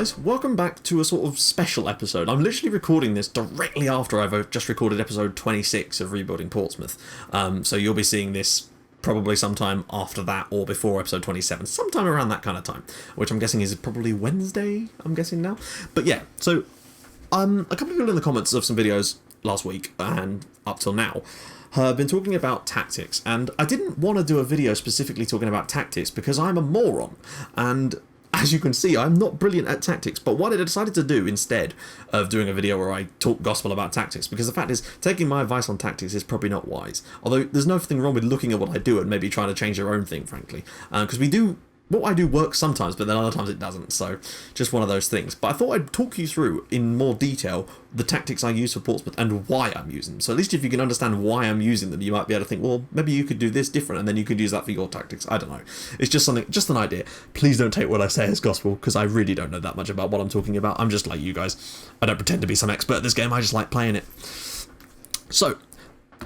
guys, welcome back to a sort of special episode. I'm literally recording this directly after I've just recorded episode 26 of Rebuilding Portsmouth. So you'll be seeing this probably sometime after that or before episode 27, sometime around that kind of time, which I'm guessing is probably Wednesday, I'm guessing now. But yeah, so a couple of people in the comments of some videos last week and up till now have been talking about tactics, and I didn't want to do a video specifically talking about tactics because I'm a moron, and as you can see, I'm not brilliant at tactics. But what I decided to do instead of doing a video where I talk gospel about tactics, because the fact is, taking my advice on tactics is probably not wise. Although there's nothing wrong with looking at what I do and maybe trying to change your own thing, frankly. Because what I do works sometimes, but then other times it doesn't. So just one of those things. But I thought I'd talk you through in more detail the tactics I use for Portsmouth and why I'm using them. So at least if you can understand why I'm using them, you might be able to think, well, maybe you could do this different and then you could use that for your tactics. I don't know. It's just something, just an idea. Please don't take what I say as gospel, because I really don't know that much about what I'm talking about. I'm just like you guys. I don't pretend to be some expert at this game. I just like playing it. So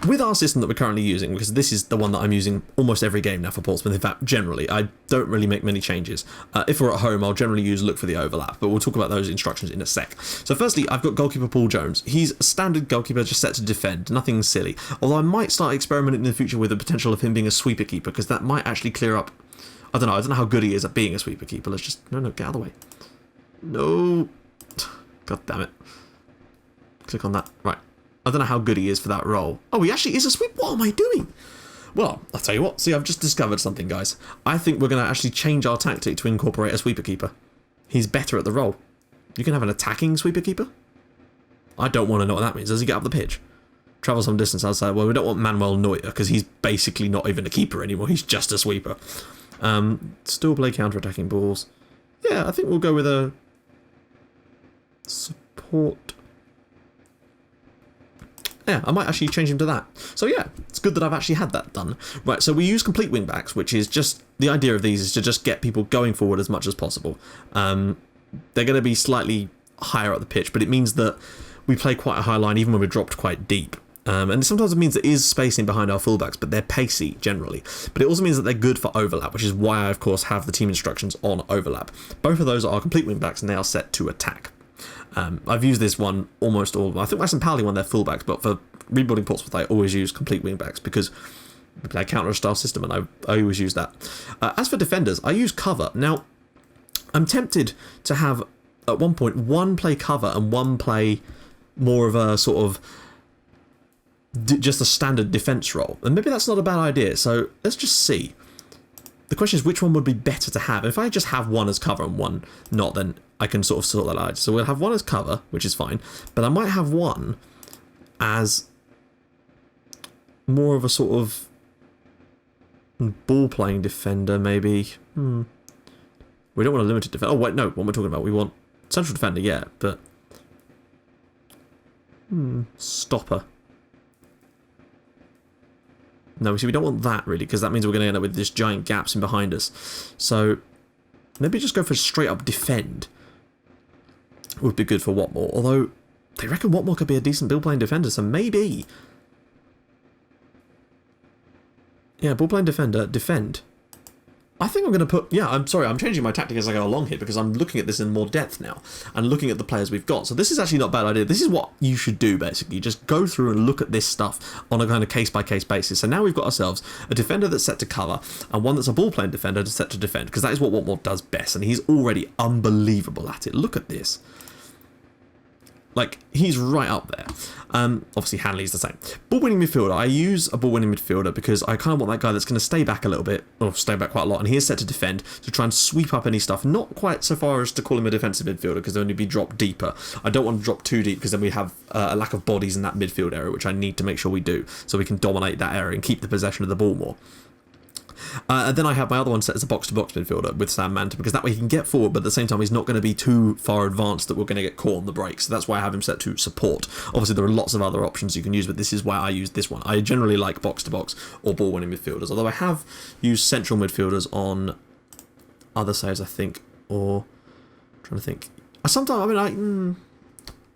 with our system that we're currently using, because this is the one that I'm using almost every game now for Portsmouth, in fact, generally, I don't really make many changes. If we're at home, I'll generally use look for the overlap, but we'll talk about those instructions in a sec. So firstly, I've got goalkeeper Paul Jones. He's a standard goalkeeper, just set to defend, nothing silly. Although I might start experimenting in the future with the potential of him being a sweeper keeper, because that might actually clear up, I don't know how good he is at being a sweeper keeper. Let's just, no, get out of the way. No, god damn it. Click on that, right. I don't know how good he is for that role. Oh, he actually is a sweep. What am I doing? Well, I'll tell you what. See, I've just discovered something, guys. I think we're going to actually change our tactic to incorporate a sweeper keeper. He's better at the role. You can have an attacking sweeper keeper? I don't want to know what that means. Does he get up the pitch? Travel some distance outside. Well, we don't want Manuel Neuer, because he's basically not even a keeper anymore. He's just a sweeper. Still play counter-attacking balls. Yeah, I think we'll go with a support. Yeah, I might actually change him to that. So yeah, it's good that I've actually had that done. Right, so we use complete wing backs, which is just, the idea of these is to just get people going forward as much as possible. They're going to be slightly higher up the pitch, but it means that we play quite a high line even when we're dropped quite deep. And sometimes it means there is spacing behind our fullbacks, but they're pacey generally. But it also means that they're good for overlap, which is why I, of course, have the team instructions on overlap. Both of those are complete wing backs and they are set to attack. I've used this one almost all of them. I think West Pally one, they're fullbacks, but for Rebuilding Portsmouth, I always use complete wingbacks because we play a counter-style system and I always use that. As for defenders, I use cover. Now, I'm tempted to have, at one point, one play cover and one play more of a sort of just a standard defence role. And maybe that's not a bad idea, so let's just see. The question is which one would be better to have. If I just have one as cover and one not, then I can sort of sort that out. So we'll have one as cover, which is fine, but I might have one as more of a sort of ball-playing defender, maybe. We don't want a limited defender. Oh, wait, no, what we're talking about, we want central defender, yeah, but stopper. No, see, we don't want that, really, because that means we're going to end up with this giant gaps in behind us. So maybe just go for straight up defend. Would be good for Watmore. Although, they reckon Watmore could be a decent ball-playing defender, so maybe. Yeah, ball-playing defender, defend. I think I'm going to put... Yeah, I'm sorry, I'm changing my tactic as I go along here because I'm looking at this in more depth now and looking at the players we've got. So this is actually not a bad idea. This is what you should do, basically. Just go through and look at this stuff on a kind of case-by-case basis. So now we've got ourselves a defender that's set to cover and one that's a ball-playing defender that's set to defend, because that is what Watmore does best, and he's already unbelievable at it. Look at this. Like, he's right up there. Obviously, Hanley's the same. Ball-winning midfielder. I use a ball-winning midfielder because I kind of want that guy that's going to stay back a little bit, or stay back quite a lot, and he is set to defend, to try and sweep up any stuff. Not quite so far as to call him a defensive midfielder, because they'll only be dropped deeper. I don't want to drop too deep, because then we have a lack of bodies in that midfield area, which I need to make sure we do, so we can dominate that area and keep the possession of the ball more. And then I have my other one set as a box-to-box midfielder with Sam Manta, because that way he can get forward, but at the same time he's not going to be too far advanced that we're going to get caught on the break. So that's why I have him set to support. Obviously, there are lots of other options you can use, but this is why I use this one. I generally like box-to-box or ball-winning midfielders, although I have used central midfielders on other saves, I think, or... I'm trying to think.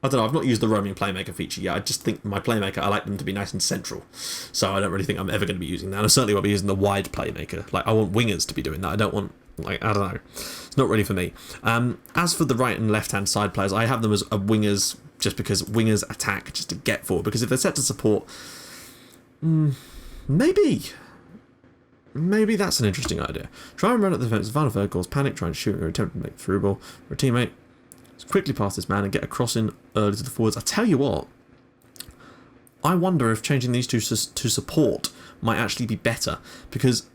I don't know, I've not used the roaming playmaker feature yet. I just think my playmaker, I like them to be nice and central. So I don't really think I'm ever going to be using that. I certainly won't be using the wide playmaker. Like, I want wingers to be doing that. I don't want Like, I don't know. It's not really for me. As for the right and left-hand side players, I have them as wingers just because wingers attack just to get forward. Because if they're set to support, maybe that's an interesting idea. Try and run at the defence. Final third cause panic, try and shoot or attempt to make through ball for a teammate. Just quickly pass this man and get a cross in early to the forwards. I tell you what, I wonder if changing these two to support might actually be better, because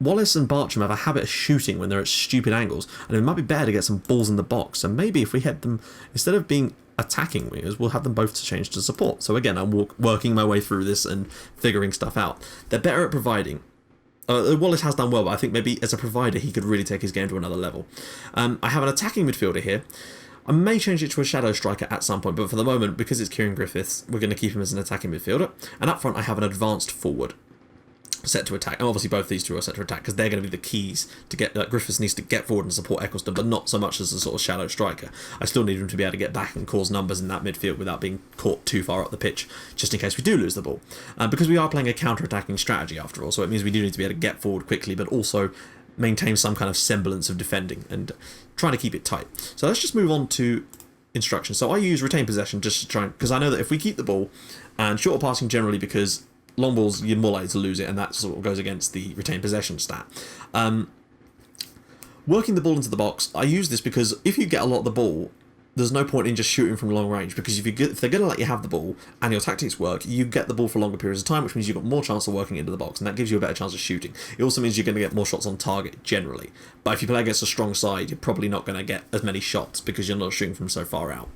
Wallace and Bartram have a habit of shooting when they're at stupid angles, and it might be better to get some balls in the box. So maybe if we had them, instead of being attacking wingers, we'll have them both to change to support. So again, I'm working my way through this and figuring stuff out. They're better at providing. Wallace has done well, but I think maybe as a provider he could really take his game to another level. I have an attacking midfielder here. I may change it to a shadow striker at some point, but for the moment, because it's Kieran Griffiths, we're going to keep him as an attacking midfielder. And up front I have an advanced forward set to attack, and obviously both these two are set to attack because they're going to be the keys to get. Griffiths needs to get forward and support Eccleston, but not so much as a sort of shadow striker. I still need him to be able to get back and cause numbers in that midfield without being caught too far up the pitch, just in case we do lose the ball. Because we are playing a counter-attacking strategy after all, so it means we do need to be able to get forward quickly, but also maintain some kind of semblance of defending and trying to keep it tight. So let's just move on to instructions. So I use retain possession just to try, because I know that if we keep the ball, and shorter passing generally because long balls, you're more likely to lose it, and that sort of goes against the retain possession stat. Working the ball into the box, I use this because if you get a lot of the ball, there's no point in just shooting from long range, because if they're going to let you have the ball and your tactics work, you get the ball for longer periods of time, which means you've got more chance of working into the box, and that gives you a better chance of shooting. It also means you're going to get more shots on target generally. But if you play against a strong side, you're probably not going to get as many shots because you're not shooting from so far out.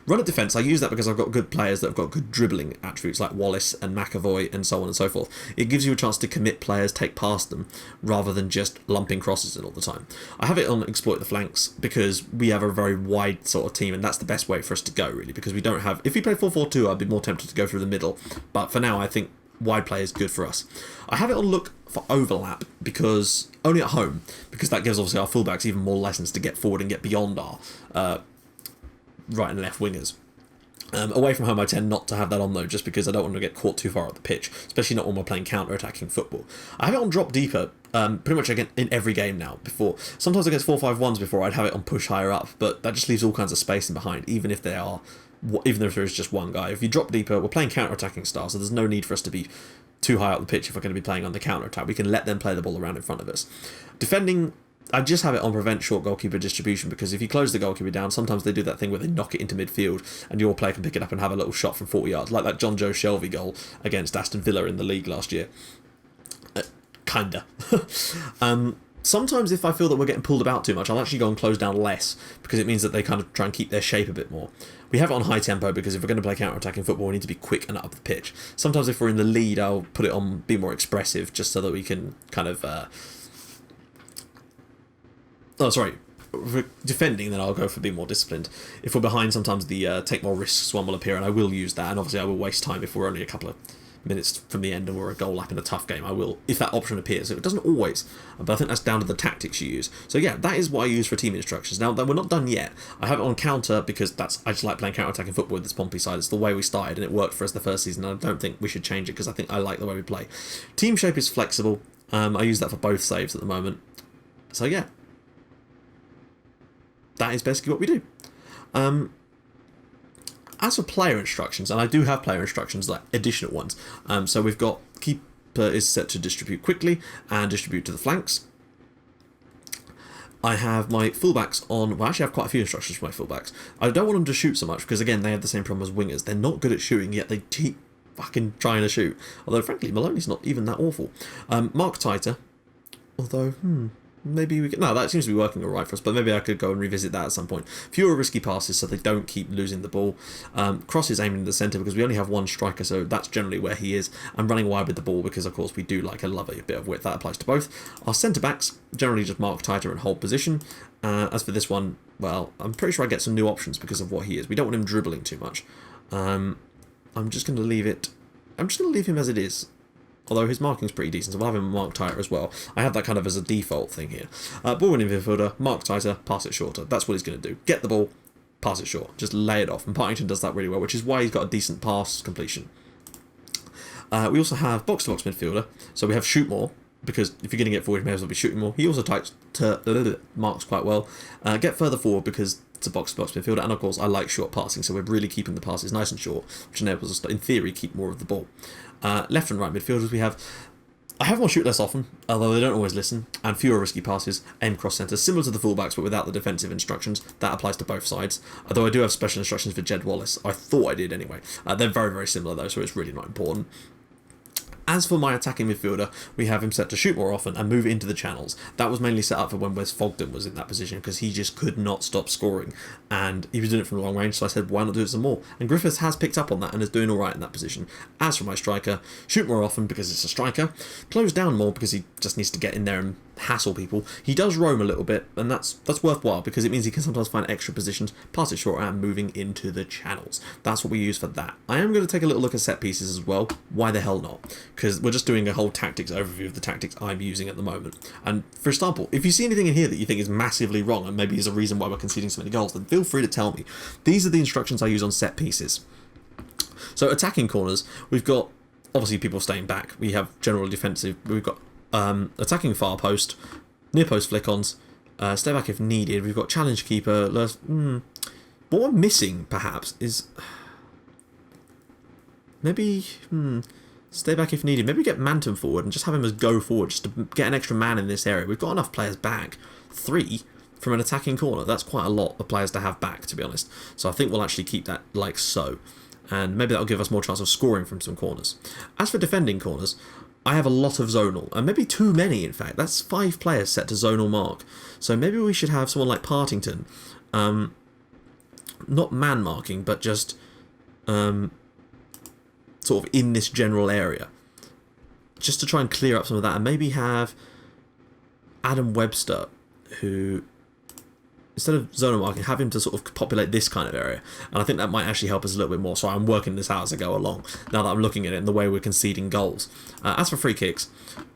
Run at defence, I use that because I've got good players that have got good dribbling attributes like Wallace and McAvoy and so on and so forth. It gives you a chance to commit players, take past them, rather than just lumping crosses in all the time. I have it on exploit the flanks because we have a very wide sort of team, and that's the best way for us to go, really, because we don't have... If we play 4-4-2, I'd be more tempted to go through the middle, but for now I think wide play is good for us. I have it on look for overlap because only at home, because that gives obviously our fullbacks even more lessons to get forward and get beyond our right and left wingers. Away from home I tend not to have that on though, just because I don't want to get caught too far up the pitch, especially not when we're playing counter-attacking football. I have it on drop deeper pretty much again in every game now. Before, sometimes against 4-5-1s before I'd have it on push higher up, but that just leaves all kinds of space in behind, even if there is just one guy. If you drop deeper, we're playing counter-attacking style, so there's no need for us to be too high up the pitch if we're going to be playing on the counter-attack. We can let them play the ball around in front of us. Defending, I just have it on prevent short goalkeeper distribution, because if you close the goalkeeper down, sometimes they do that thing where they knock it into midfield and your player can pick it up and have a little shot from 40 yards, like that John Joe Shelvey goal against Aston Villa in the league last year. Kinda. Sometimes if I feel that we're getting pulled about too much, I'll actually go and close down less, because it means that they kind of try and keep their shape a bit more. We have it on high tempo because if we're going to play counter-attacking football, we need to be quick and up the pitch. Sometimes if we're in the lead, I'll put it on be more expressive, just so that we can kind of... Oh, sorry. If we're defending, then I'll go for being more disciplined. If we're behind, sometimes the take more risks one will appear, and I will use that. And obviously, I will waste time if we're only a couple of minutes from the end and we're a goal up in a tough game. I will, if that option appears. It doesn't always, but I think that's down to the tactics you use. So yeah, that is what I use for team instructions. Now, we're not done yet. I have it on counter because I just like playing counter-attacking football with this Pompey side. It's the way we started, and it worked for us the first season. And I don't think we should change it because I think I like the way we play. Team shape is flexible. I use that for both saves at the moment. So yeah. That is basically what we do. As for player instructions, and I do have player instructions, like additional ones. So we've got keeper is set to distribute quickly and distribute to the flanks. I have my fullbacks on... Well, actually I have quite a few instructions for my fullbacks. I don't want them to shoot so much because, again, they have the same problem as wingers. They're not good at shooting, yet they keep fucking trying to shoot. Although, frankly, Maloney's not even that awful. Mark tighter. Although, maybe we could... No, that seems to be working alright for us, but maybe I could go and revisit that at some point. Fewer risky passes so they don't keep losing the ball. Crosses aiming in the centre because we only have one striker, so that's generally where he is. I'm running wide with the ball because, of course, we do like a bit of width. That applies to both. Our centre-backs generally just mark tighter and hold position. As for this one, well, I'm pretty sure I get some new options because of what he is. We don't want him dribbling too much. I'm just going to leave it... I'm just going to leave him as it is. Although his marking's pretty decent, so we'll have him marked tighter as well. I have that kind of as a default thing here. Ball winning midfielder, mark tighter, pass it shorter. That's what he's going to do. Get the ball, pass it short. Just lay it off. And Partington does that really well, which is why he's got a decent pass completion. We also have box-to-box midfielder. So we have shoot more. because if you're going to get forward, you may as well be shooting more. He also marks quite well. Get further forward because it's a box-to-box midfielder, and of course I like short passing, so we're really keeping the passes nice and short, which enables us to, in theory, keep more of the ball. Left and right midfielders, I have more shoot less often, although they don't always listen, and fewer risky passes, aim cross centre, similar to the fullbacks but without the defensive instructions. That applies to both sides, although I do have special instructions for Jed Wallace. I thought I did anyway. They're very, very similar though, so it's really not important. As for my attacking midfielder, we have him set to shoot more often and move into the channels. That was mainly set up for when Wes Fogden was in that position because he just could not stop scoring and he was doing it from long range, so I said why not do it some more, and Griffiths has picked up on that and is doing alright in that position. As for my striker, shoot more often because it's a striker, close down more because he just needs to get in there and hassle people. He does roam a little bit, and that's worthwhile because it means he can sometimes find extra positions, pass it short and moving into the channels. That's what we use for that. I am going to take a little look at set pieces as well. Why the hell not? Because we're just doing a whole tactics overview of the tactics I'm using at the moment. And for example, if you see anything in here that you think is massively wrong and maybe is a reason why we're conceding so many goals, then feel free to tell me. These are the instructions I use on set pieces. So attacking corners, we've got obviously people staying back. We have general defensive. We've got attacking far post, near post flick-ons, stay back if needed. We've got challenge keeper. What we're missing perhaps is maybe stay back if needed. Maybe get Manton forward and just have him as go forward just to get an extra man in this area. We've got enough players back. 3 from an attacking corner. That's quite a lot of players to have back, to be honest. So I think we'll actually keep that like so. And maybe that'll give us more chance of scoring from some corners. As for defending corners, I have a lot of zonal, and maybe too many in fact. That's 5 players set to zonal mark. So maybe we should have someone like Partington, not man marking, but just sort of in this general area. Just to try and clear up some of that, and maybe have Adam Webster, who, instead of zonal marking, have him to sort of populate this kind of area. And I think that might actually help us a little bit more. So I'm working this out as I go along, now that I'm looking at it and the way we're conceding goals. As for free kicks,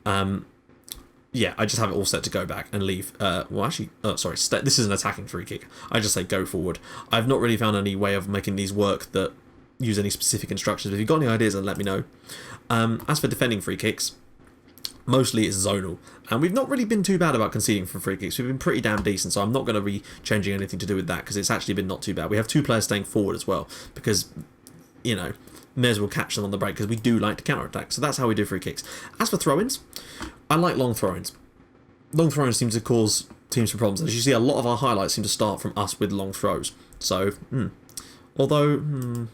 yeah, I just have it all set to go back and leave. Well, actually, sorry, this is an attacking free kick. I just say go forward. I've not really found any way of making these work that use any specific instructions. If you've got any ideas, then let me know. As for defending free kicks, mostly it's zonal, and we've not really been too bad about conceding from free kicks. We've been pretty damn decent, so I'm not going to be changing anything to do with that because it's actually been not too bad. We have 2 players staying forward as well because, you know, may as well catch them on the break because we do like to counter-attack. So that's how we do free kicks. As for throw-ins, I like long throw-ins. Long throw-ins seem to cause teams some problems. As you see, a lot of our highlights seem to start from us with long throws. So, although,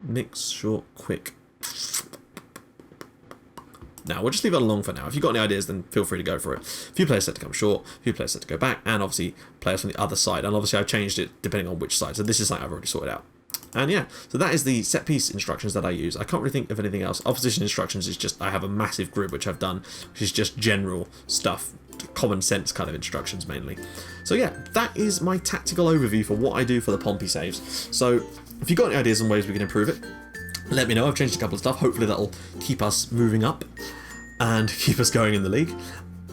mix, short, quick. Now, we'll just leave it alone for now. If you've got any ideas, then feel free to go for it. A few players set to come short, a few players set to go back, and obviously players from the other side. And obviously I've changed it depending on which side. So this is something I've already sorted out. And yeah, so that is the set piece instructions that I use. I can't really think of anything else. Opposition instructions is just, I have a massive grid which I've done, which is just general stuff, common sense kind of instructions mainly. So yeah, that is my tactical overview for what I do for the Pompey saves. So if you've got any ideas on ways we can improve it, let me know. I've changed a couple of stuff. Hopefully that'll keep us moving up and keep us going in the league.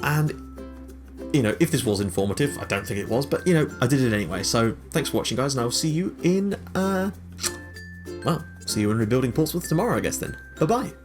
And, you know, if this was informative, I don't think it was, but, you know, I did it anyway. So thanks for watching, guys, and I'll see you in, well, see you in Rebuilding Portsmouth tomorrow, I guess then. Bye-bye.